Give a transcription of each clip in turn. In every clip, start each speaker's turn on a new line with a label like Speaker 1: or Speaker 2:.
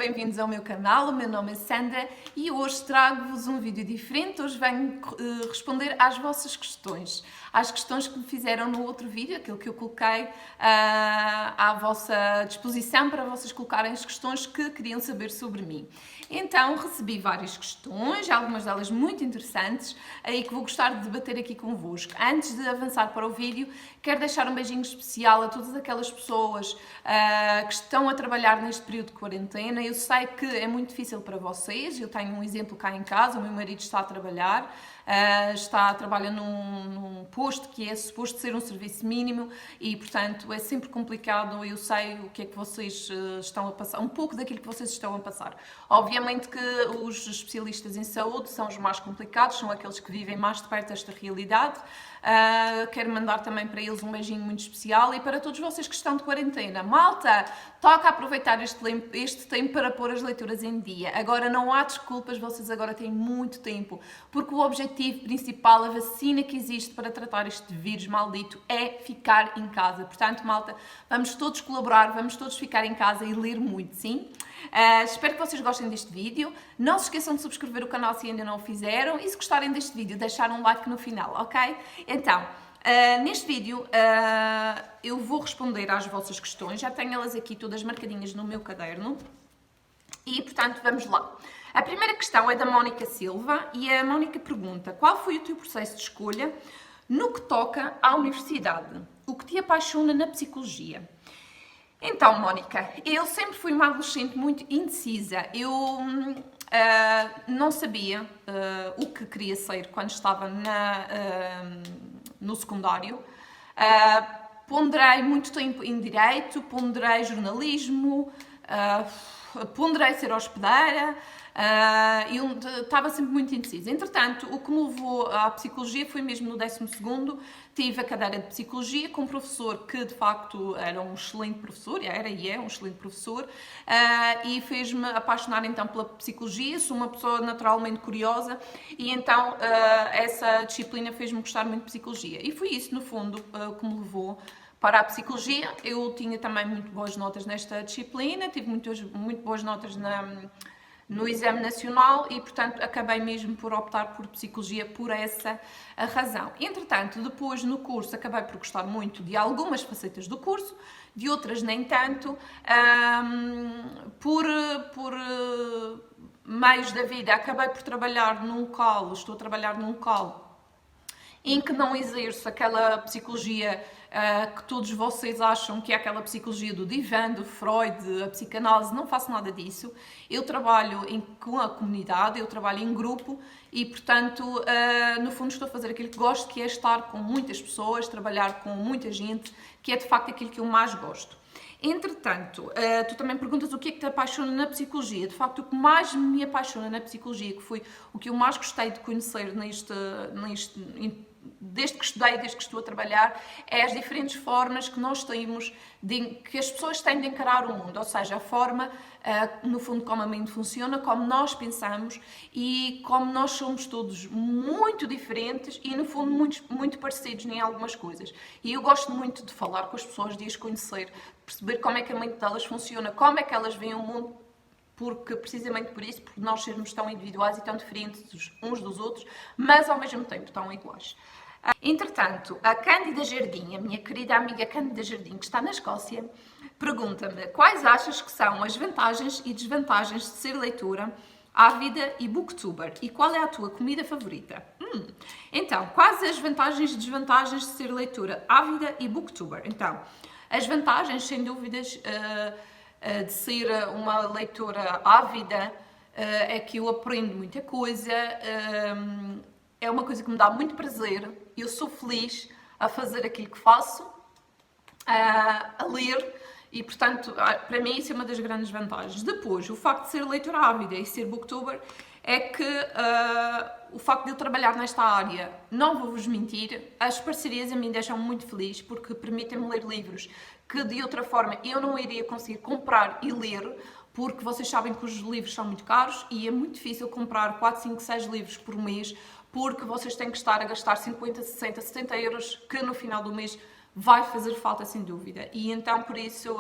Speaker 1: bem-vindos ao meu canal. O meu nome é Sandra e hoje trago-vos um vídeo diferente. Hoje venho responder às vossas questões, às questões que me fizeram no outro vídeo, aquilo que eu coloquei à vossa disposição para vocês colocarem as questões que queriam saber sobre mim. Então recebi várias questões, algumas delas muito interessantes, aí que vou gostar de debater aqui convosco. Antes de avançar para o vídeo, quero deixar um beijinho especial a todas aquelas pessoas que estão a trabalhar neste período de quarentena. Eu sei que é muito difícil para vocês, eu tenho um exemplo cá em casa, o meu marido está a trabalhar, trabalha num posto que é suposto ser um serviço mínimo e, portanto, é sempre complicado. Eu sei o que é que vocês estão a passar, um pouco daquilo que vocês estão a passar. Obviamente que os especialistas em saúde são os mais complicados, são aqueles que vivem mais de perto desta realidade. Quero mandar também para eles um beijinho muito especial e para todos vocês que estão de quarentena. Malta, toca aproveitar este tempo para pôr as leituras em dia. Agora não há desculpas, vocês agora têm muito tempo, porque o objetivo principal, a vacina que existe para tratar este vírus maldito é ficar em casa. Portanto, malta, vamos todos colaborar, vamos todos ficar em casa e ler muito, sim? Espero que vocês gostem deste vídeo. Não se esqueçam de subscrever o canal se ainda não o fizeram e se gostarem deste vídeo, deixar um like no final, ok? Então, neste vídeo eu vou responder às vossas questões, já tenho elas aqui todas marcadinhas no meu caderno e, portanto, vamos lá. A primeira questão é da Mónica Silva e a Mónica pergunta: qual foi o teu processo de escolha no que toca à universidade? O que te apaixona na psicologia? Então, Mónica, eu sempre fui uma adolescente muito indecisa. Eu não sabia o que queria ser quando estava no secundário. Ponderei muito tempo em direito, ponderei jornalismo, ponderei ser hospedeira. Eu estava sempre muito indecisa. Entretanto, o que me levou à psicologia foi mesmo no 12º, tive a cadeira de psicologia com um professor que de facto era um excelente professor, era e é um excelente professor, e fez-me apaixonar então pela psicologia. Sou uma pessoa naturalmente curiosa e então essa disciplina fez-me gostar muito de psicologia. E foi isso, no fundo, que me levou para a psicologia. Eu tinha também muito boas notas nesta disciplina, tive muito boas notas no exame nacional e, portanto, acabei mesmo por optar por psicologia por essa razão. Entretanto, depois no curso acabei por gostar muito de algumas facetas do curso, de outras nem tanto. Por meios da vida acabei por trabalhar estou a trabalhar num local em que não exerço aquela psicologia que todos vocês acham que é aquela psicologia do divã, do Freud, a psicanálise. Não faço nada disso. Eu trabalho com a comunidade, eu trabalho em grupo e, portanto, no fundo estou a fazer aquilo que gosto, que é estar com muitas pessoas, trabalhar com muita gente, que é de facto aquilo que eu mais gosto. Entretanto, tu também perguntas o que é que te apaixona na psicologia. De facto, o que mais me apaixona na psicologia, que foi o que eu mais gostei de conhecer desde que estudei, desde que estou a trabalhar, é as diferentes formas que nós temos, que as pessoas têm de encarar o mundo, ou seja, a forma, no fundo, como a mente funciona, como nós pensamos e como nós somos todos muito diferentes e, no fundo, muito parecidos em algumas coisas. E eu gosto muito de falar com as pessoas, de as conhecer, perceber como é que a mente delas funciona, como é que elas veem o mundo, porque precisamente por isso, por nós sermos tão individuais e tão diferentes uns dos outros, mas ao mesmo tempo tão iguais. Entretanto, a Cândida Jardim, a minha querida amiga Cândida Jardim, que está na Escócia, pergunta-me: quais achas que são as vantagens e desvantagens de ser leitora, ávida e booktuber? E qual é a tua comida favorita? Então, quais as vantagens e desvantagens de ser leitora, ávida e booktuber? Então, as vantagens, sem dúvidas, de ser uma leitora ávida é que eu aprendo muita coisa, é uma coisa que me dá muito prazer, eu sou feliz a fazer aquilo que faço, a ler e, portanto, para mim isso é uma das grandes vantagens. Depois, o facto de ser leitora ávida e ser booktuber é que o facto de eu trabalhar nesta área, não vou-vos mentir, as parcerias a mim deixam muito feliz porque permitem-me ler livros que de outra forma eu não iria conseguir comprar e ler, porque vocês sabem que os livros são muito caros e é muito difícil comprar 4, 5, 6 livros por mês, porque vocês têm que estar a gastar 50, 60, 70 euros, que no final do mês vai fazer falta sem dúvida. E então, por isso,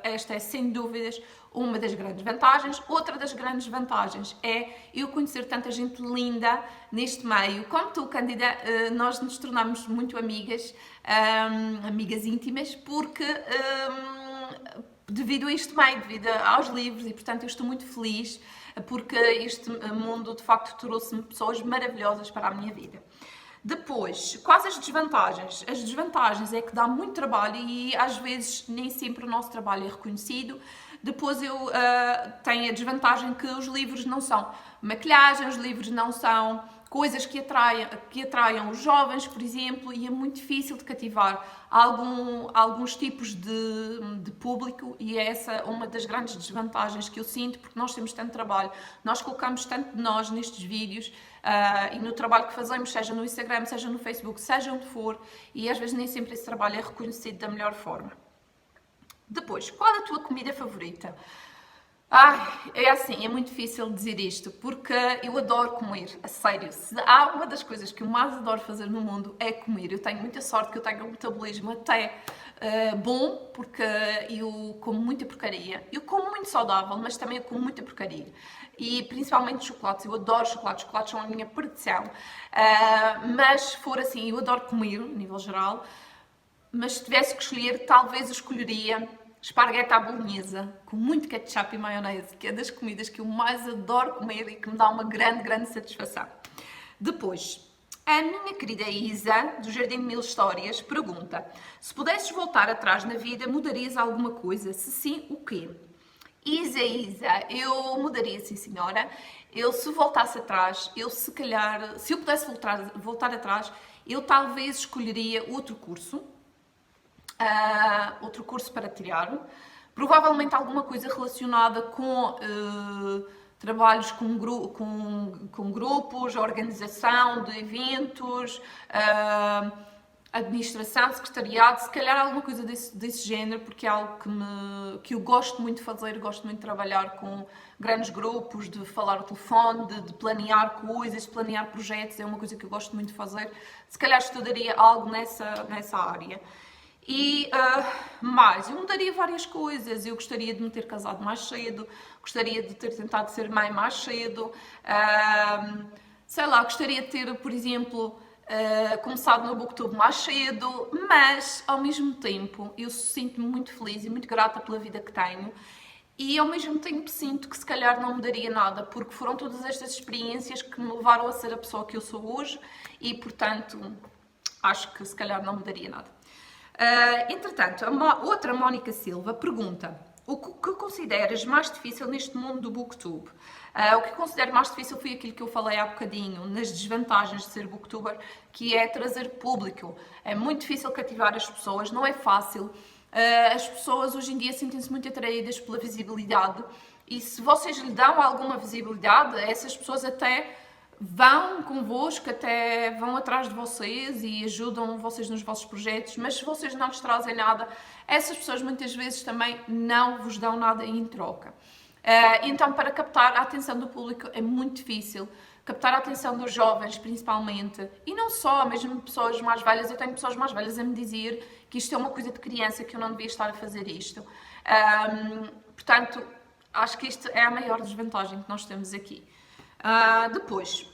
Speaker 1: esta é sem dúvidas uma das grandes vantagens. Outra das grandes vantagens é eu conhecer tanta gente linda neste meio. Como tu, Cândida, nós nos tornamos muito amigas, amigas íntimas, porque devido a este meio, devido aos livros, e portanto eu estou muito feliz porque este mundo de facto trouxe-me pessoas maravilhosas para a minha vida. Depois, quais as desvantagens? As desvantagens é que dá muito trabalho e às vezes nem sempre o nosso trabalho é reconhecido. Depois eu tenho a desvantagem que os livros não são maquilhagem, os livros não são coisas que atraiam os jovens, por exemplo, e é muito difícil de cativar alguns tipos de público, e é essa uma das grandes desvantagens que eu sinto, porque nós temos tanto trabalho, nós colocamos tanto de nós nestes vídeos e no trabalho que fazemos, seja no Instagram, seja no Facebook, seja onde for, e às vezes nem sempre esse trabalho é reconhecido da melhor forma. Depois, qual é a tua comida favorita? É assim, é muito difícil dizer isto, porque eu adoro comer, a sério. Se há uma das coisas que eu mais adoro fazer no mundo é comer. Eu tenho muita sorte que eu tenho um metabolismo até bom, porque eu como muita porcaria. Eu como muito saudável, mas também eu como muita porcaria. E principalmente chocolates, eu adoro chocolates, chocolates são a minha perdição. Mas se for assim, eu adoro comer, a nível geral, mas se tivesse que escolher, talvez eu escolheria esparguete à bolonhesa, com muito ketchup e maionese, que é das comidas que eu mais adoro comer e que me dá uma grande, grande satisfação. Depois, a minha querida Isa, do Jardim de Mil Histórias, pergunta: se pudesses voltar atrás na vida, mudarias alguma coisa? Se sim, o quê? Isa, eu mudaria, sim senhora. Eu, se voltasse atrás, se eu pudesse voltar atrás, eu talvez escolheria outro curso para tirar, provavelmente alguma coisa relacionada com trabalhos com grupos, organização de eventos, administração, secretariado, se calhar alguma coisa desse género, porque é algo que eu gosto muito de fazer, gosto muito de trabalhar com grandes grupos, de falar ao telefone, de planear coisas, de planear projetos, é uma coisa que eu gosto muito de fazer. Se calhar estudaria algo nessa área. E eu mudaria várias coisas. Eu gostaria de me ter casado mais cedo, gostaria de ter tentado ser mãe mais cedo, gostaria de ter, por exemplo, começado no Booktube mais cedo, mas ao mesmo tempo eu sinto-me muito feliz e muito grata pela vida que tenho. E ao mesmo tempo sinto que se calhar não mudaria nada, porque foram todas estas experiências que me levaram a ser a pessoa que eu sou hoje e, portanto, acho que se calhar não mudaria nada. Entretanto, outra Mónica Silva pergunta: o que consideras mais difícil neste mundo do Booktube? O que considero mais difícil foi aquilo que eu falei há bocadinho, nas desvantagens de ser Booktuber, que é trazer público. É muito difícil cativar as pessoas, não é fácil. As pessoas hoje em dia sentem-se muito atraídas pela visibilidade, e se vocês lhe dão alguma visibilidade, essas pessoas até vão convosco, até vão atrás de vocês e ajudam vocês nos vossos projetos, mas se vocês não lhes trazem nada, essas pessoas muitas vezes também não vos dão nada em troca. Então, para captar a atenção do público é muito difícil, captar a atenção dos jovens principalmente, e não só, mesmo pessoas mais velhas. Eu tenho pessoas mais velhas a me dizer que isto é uma coisa de criança, que eu não devia estar a fazer isto. Portanto, acho que isto é a maior desvantagem que nós temos aqui. Depois,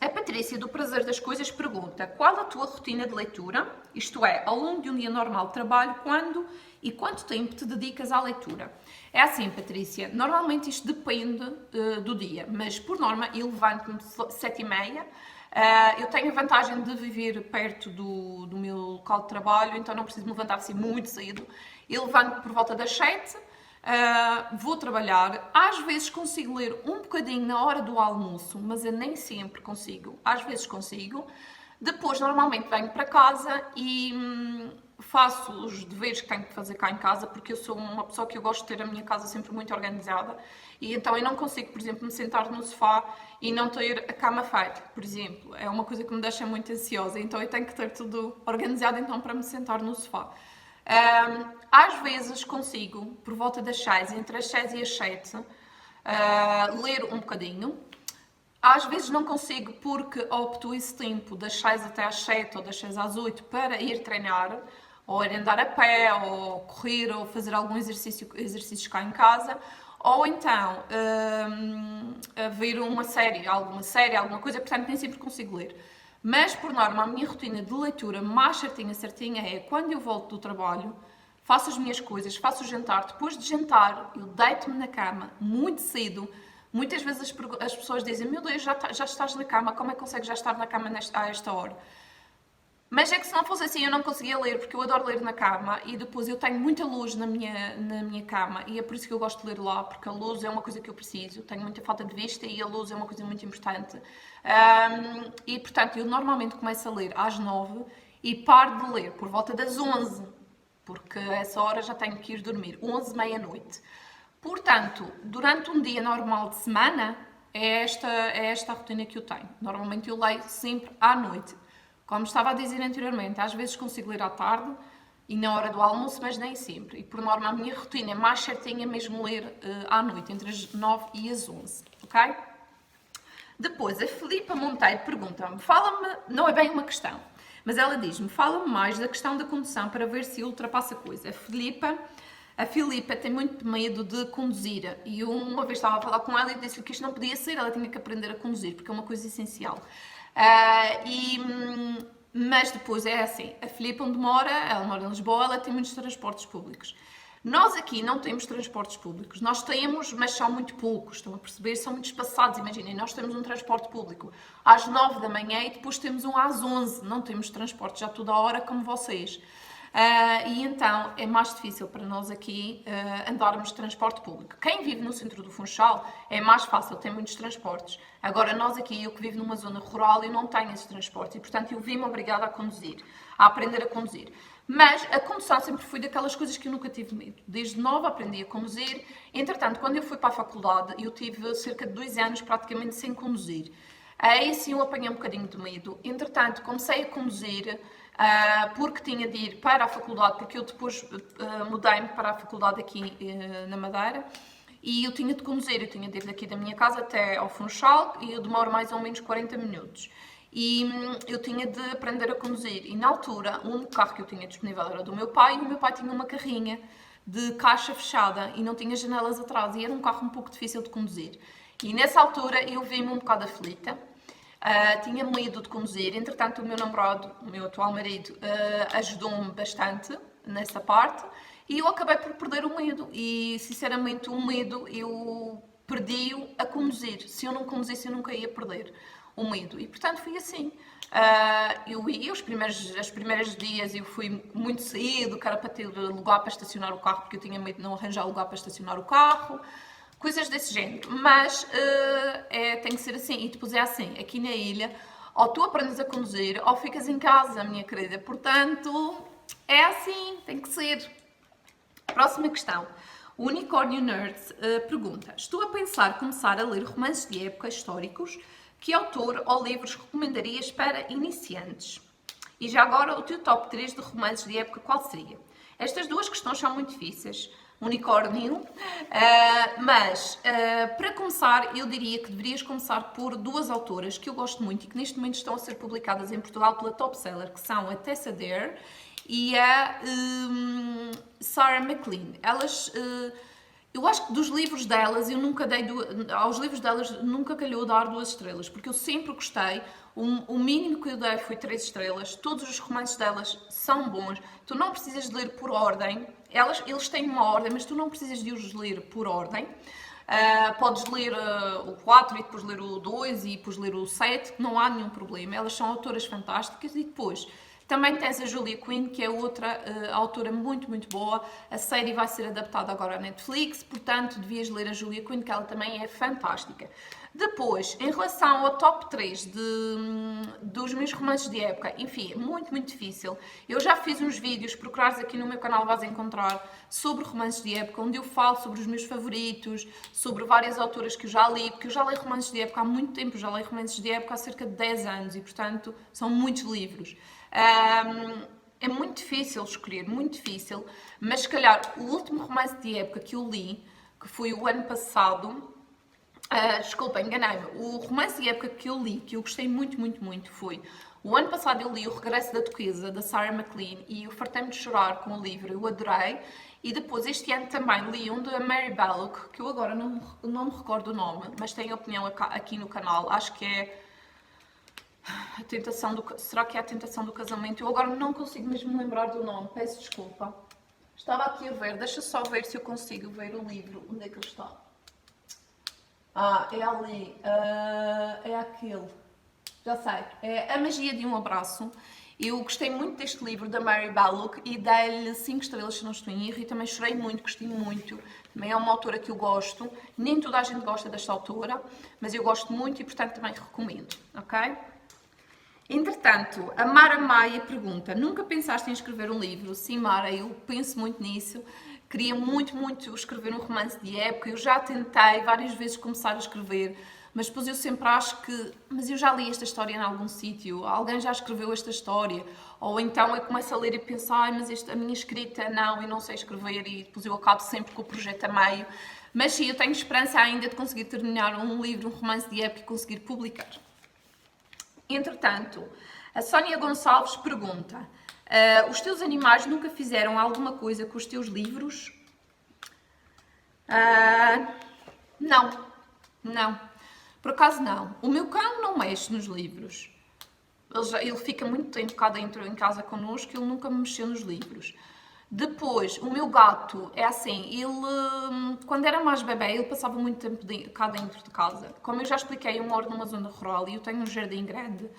Speaker 1: a Patrícia do Prazer das Coisas pergunta: qual a tua rotina de leitura? Isto é, ao longo de um dia normal de trabalho, quando e quanto tempo te dedicas à leitura? É assim, Patrícia, normalmente isto depende do dia, mas por norma eu levanto-me 7h30. Eu tenho a vantagem de viver perto do meu local de trabalho, então não preciso me levantar assim muito cedo. Eu levanto por volta das 7. Vou trabalhar, às vezes consigo ler um bocadinho na hora do almoço, mas eu nem sempre consigo, às vezes consigo. Depois, normalmente, venho para casa e faço os deveres que tenho que fazer cá em casa, porque eu sou uma pessoa que eu gosto de ter a minha casa sempre muito organizada, e então eu não consigo, por exemplo, me sentar no sofá e não ter a cama feita, por exemplo. É uma coisa que me deixa muito ansiosa, então eu tenho que ter tudo organizado então para me sentar no sofá. Às vezes consigo, por volta das 6, entre as 6 e as 7, ler um bocadinho. Às vezes não consigo porque opto esse tempo das 6 até às 7 ou das 6 às 8 para ir treinar, ou ir andar a pé, ou correr, ou fazer algum exercícios cá em casa, ou então ver uma série, alguma coisa, portanto nem sempre consigo ler. Mas, por norma, a minha rotina de leitura mais certinha é quando eu volto do trabalho, faço as minhas coisas, faço o jantar, depois de jantar eu deito-me na cama muito cedo. Muitas vezes as pessoas dizem, meu Deus, já estás na cama, como é que consegues já estar na cama a esta hora? Mas é que se não fosse assim eu não conseguia ler, porque eu adoro ler na cama e depois eu tenho muita luz na minha cama e é por isso que eu gosto de ler lá, porque a luz é uma coisa que eu preciso, tenho muita falta de vista e a luz é uma coisa muito importante. E portanto eu normalmente começo a ler às 9 e paro de ler por volta das 11, porque a essa hora já tenho que ir dormir, 11, meia-noite. Portanto, durante um dia normal de semana, é esta a rotina que eu tenho. Normalmente eu leio sempre à noite. Como estava a dizer anteriormente, às vezes consigo ler à tarde e na hora do almoço, mas nem sempre. E por norma a minha rotina é mais certinha mesmo ler à noite, entre as 9 e as 11, ok? Depois, a Filipa Monteiro pergunta-me, fala-me, não é bem uma questão, mas ela diz-me, fala-me mais da questão da condução para ver se ultrapassa a coisa. A Filipa tem muito medo de conduzir e eu uma vez estava a falar com ela e disse-lhe que isto não podia ser, ela tinha que aprender a conduzir, porque é uma coisa essencial. Mas depois é assim, a Filipa onde mora, ela mora em Lisboa, ela tem muitos transportes públicos. Nós aqui não temos transportes públicos, nós temos, mas são muito poucos, estão a perceber? São muito espaçados, imaginem, nós temos um transporte público às 9 da manhã e depois temos um às 11, não temos transporte já toda a hora como vocês. E então é mais difícil para nós aqui andarmos de transporte público. Quem vive no centro do Funchal é mais fácil, tem muitos transportes. Agora nós aqui, eu que vivo numa zona rural, eu não tenho esses transportes e portanto eu vi-me obrigada a conduzir, a aprender a conduzir. Mas a condução sempre foi daquelas coisas que eu nunca tive medo. Desde nova aprendi a conduzir. Entretanto, quando eu fui para a faculdade, eu tive cerca de 2 anos praticamente sem conduzir. Aí sim eu apanhei um bocadinho de medo. Entretanto, comecei a conduzir porque tinha de ir para a faculdade, porque eu depois mudei-me para a faculdade aqui na Madeira. E eu tinha de conduzir, eu tinha de ir daqui da minha casa até ao Funchal e eu demoro mais ou menos 40 minutos. E eu tinha de aprender a conduzir. E na altura, o único carro que eu tinha disponível era do meu pai, e o meu pai tinha uma carrinha de caixa fechada e não tinha janelas atrás, e era um carro um pouco difícil de conduzir. E nessa altura eu vi-me um bocado aflita, tinha medo de conduzir, entretanto o meu namorado, o meu atual marido, ajudou-me bastante nessa parte, e eu acabei por perder o medo, e sinceramente o medo eu perdi-o a conduzir. Se eu não conduzisse eu nunca ia perder o medo. E portanto foi assim. Eu ia, os primeiros dias eu fui muito cedo, que era para ter lugar para estacionar o carro, porque eu tinha medo de não arranjar lugar para estacionar o carro, coisas desse género. Mas tem que ser assim. E depois é assim, aqui na ilha, ou tu aprendes a conduzir, ou ficas em casa, minha querida. Portanto, é assim, tem que ser. Próxima questão. O Unicórnio Nerds pergunta: estou a pensar começar a ler romances de época históricos. Que autor ou livros recomendarias para iniciantes? E já agora, o teu top 3 de romances de época, qual seria? Estas duas questões são muito difíceis. Unicórnio. Mas, para começar, eu diria que deverias começar por duas autoras que eu gosto muito e que neste momento estão a ser publicadas em Portugal pela Top Seller, que são a Tessa Dare e a Sarah MacLean. Elas... eu acho que dos livros delas, eu nunca dei aos livros delas nunca calhou dar 2 estrelas, porque eu sempre gostei. O mínimo que eu dei foi 3 estrelas. Todos os romances delas são bons. Tu não precisas de ler por ordem. Eles têm uma ordem, mas tu não precisas de os ler por ordem. Podes ler o 4 e depois ler o 2 e depois ler o 7, não há nenhum problema. Elas são autoras fantásticas e depois... Também tens a Julia Quinn, que é outra autora muito, muito boa. A série vai ser adaptada agora à Netflix, portanto, devias ler a Julia Quinn, que ela também é fantástica. Depois, em relação ao top 3 dos meus romances de época, enfim, muito, muito difícil. Eu já fiz uns vídeos, procurares aqui no meu canal vais encontrar, sobre romances de época, onde eu falo sobre os meus favoritos, sobre várias autoras que eu já li, porque eu já leio romances de época há muito tempo, já leio romances de época há cerca de 10 anos e, portanto, são muitos livros. É muito difícil escolher, muito difícil, mas se calhar o último romance de época que eu li, que foi o ano passado, Desculpa, enganei-me. O romance de época que eu li, que eu gostei muito, muito, muito, foi... O ano passado eu li O Regresso da Duquesa, da Sarah MacLean, e eu fartei-me de chorar com o livro, eu adorei. E depois, este ano também li um da Mary Ballock, que eu agora não me recordo o nome, mas tenho opinião aqui no canal. Acho que é a Tentação do... Será que é a Tentação do Casamento? Eu agora não consigo mesmo lembrar do nome, peço desculpa. Estava aqui a ver, deixa só ver se eu consigo ver o livro. Onde é que ele está? É ali. É aquele. Já sei. É A Magia de um Abraço. Eu gostei muito deste livro da Mary Ballock e dei-lhe 5 estrelas, se não estou em erro, e também chorei muito, gostei muito. Também é uma autora que eu gosto. Nem toda a gente gosta desta autora, mas eu gosto muito e, portanto, também recomendo. Ok? Entretanto, a Mara Maia pergunta: nunca pensaste em escrever um livro? Sim, Mara, eu penso muito nisso. Queria muito, muito escrever um romance de época. Eu já tentei várias vezes começar a escrever, mas depois eu sempre acho que... Mas eu já li esta história em algum sítio, alguém já escreveu esta história. Ou então eu começo a ler e penso: ai, mas a minha escrita não, eu não sei escrever, e depois eu acabo sempre com o projeto a meio. Mas sim, eu tenho esperança ainda de conseguir terminar um livro, um romance de época e conseguir publicar. Entretanto, a Sónia Gonçalves pergunta: os teus animais nunca fizeram alguma coisa com os teus livros? Não, não. Por acaso não. O meu cão não mexe nos livros. Ele fica muito tempo cá dentro em casa connosco, ele nunca me mexeu nos livros. Depois, o meu gato é assim, ele, quando era mais bebê, ele passava muito tempo cá dentro de casa. Como eu já expliquei, eu moro numa zona rural e eu tenho um jardim grande,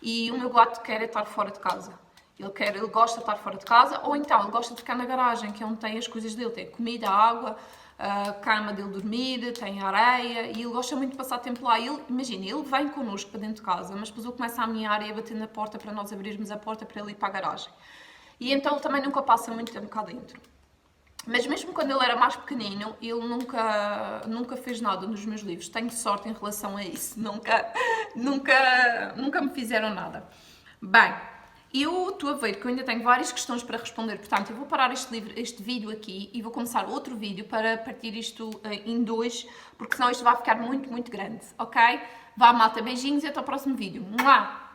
Speaker 1: e o meu gato quer estar fora de casa. Ele gosta de estar fora de casa, ou então ele gosta de ficar na garagem, que é onde tem as coisas dele, tem comida, água, a cama dele dormir, tem areia, e ele gosta muito de passar tempo lá. Imagina, ele vem connosco para dentro de casa, mas depois ele começa a miar e a bater na porta para nós abrirmos a porta para ele ir para a garagem. E então ele também nunca passa muito tempo cá dentro. Mas mesmo quando ele era mais pequenino, ele nunca fez nada nos meus livros. Tenho sorte em relação a isso. Nunca me fizeram nada. Bem, eu estou a ver que eu ainda tenho várias questões para responder, portanto eu vou parar este vídeo aqui e vou começar outro vídeo para partir isto em 2, porque senão isto vai ficar muito, muito grande, ok? Vá, malta, beijinhos e até ao próximo vídeo. Mua!